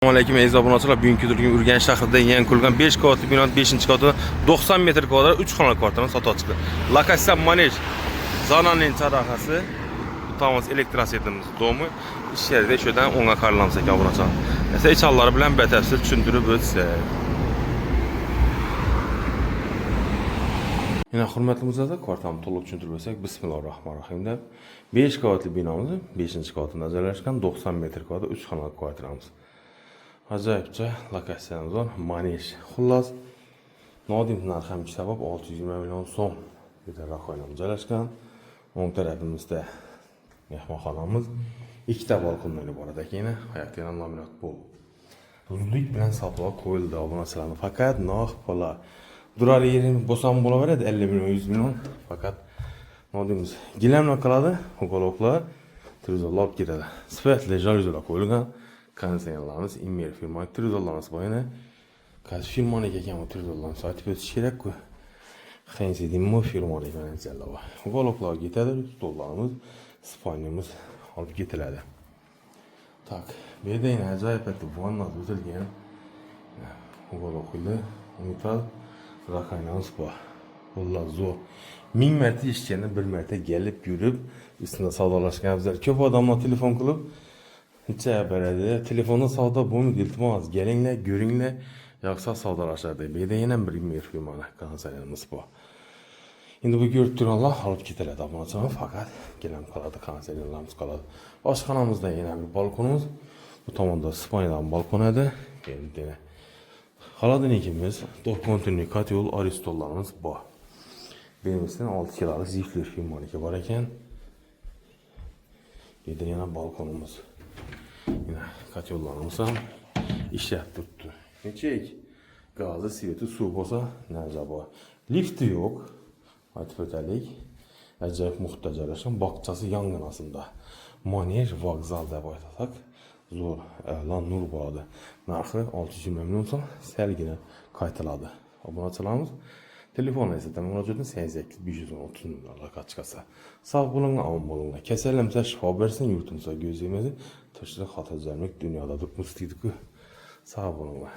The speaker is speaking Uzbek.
Assalamualaikum aziz obunachilar. Bugungi turgan Urganch shahrida yangi qurilgan 5 qavatli bino 5-qavatida 90 metr kvadrat 3 xonali kvartirani sotib chiqdi. Lokatsiya Manej Zananing chadahasi. Tamam elektrosetimiz domu. İş yerida şuradan o'nga qarlansak obunachilar. Esa ichalari bilan batafsil tushuntirib o'tsak. Yine hurmatli muzaffer kvartalni to'liq tushuntirib o'tsak, bismillahirrohmanirrohim deb 5 qavatli binomiz 5-qavatida joylashgan 90 metr kvadrat 3 xonali kvartiramiz. Acayipçe lokatsiyamiz var. Manej. Xullas, nodim narxi sabab 620 million so'm bitaraq oynamız joylashgan. O'ng tarafimizda mehmonxonamiz, ikkita balkonlar bor ekan. Hayotdan laminat bol. Zudlik bilan sotib qo'yildi obunachilarni. Faqat narx pula. Durar yerim bo'lsam bo'laveradi 50 million 100 million. Faqat nodimiz gilamlar qiladi, uqaloqlar televizorlar olib ketadi. Sifatli jaluzilar qo'yilgan. Konditsionerlarimiz Immer firma $300 boyuna. Qaysi firmaniki ekan bu $300 aytib o'tish kerak-ku. Xensidimmo firmaniki konditsionerlar. Uqaloqlar ketadi, stollarimiz, spanyamiz olib ketiladi. Tak, bu yerda yana ajoyib vanna o'tilgan. Uqaloqlar metal raqaynamiz bor. Xullas zo'r. 1000 marta eshitganda 1 marta kelib yurib, ustida savdolashgan afzal. Ko'p odamlar telefon qilib necha beradi? Telefonda savdo bo'lmaydi, iltimos, kelinglar, ko'ringlar, yo'qsa savdolashadi. Bu yerda yana bir Immer firmani konditsionerimiz bor. Endi bu ko'rib turganlar olib ketiladi, ammo faqat gilam qoladi, konditsionerlarimiz qoladi. Oshxonamizda yana bir balkonimiz. Bu tomonda Ispaniyadan balkon edi. Endi xolodilnikimiz, to'rtkontinli kotyol, aristollarimiz bor. Benimizdan 6 kilolik Zifler firmaniki bor ekan. Yerda yana balkonimiz. Yine katyollarımız ham ishlab turibdi. Nechek gazi, sveti, suv bo'lsa, narsa bor. Lifti yo'q. Aytib o'taylik. Ajoyib muhitda joylashgan, bog'chasi yonginasida. Manej vokzal deb aytasak, zo'r e'lon nur bo'ladi. Narxi 620 million so'm, salgina qaytiladi. Obunachilarimiz telefon esa murojaatni 88 530 million chiqasa. Sog' bo'linglar, omon bo'linglar. Kasallansa shifo bersin, yurtimizga ko'z yemadi. Tinchlik, xotirjamlik dunyoda mutluluk. Sog' bo'linglar.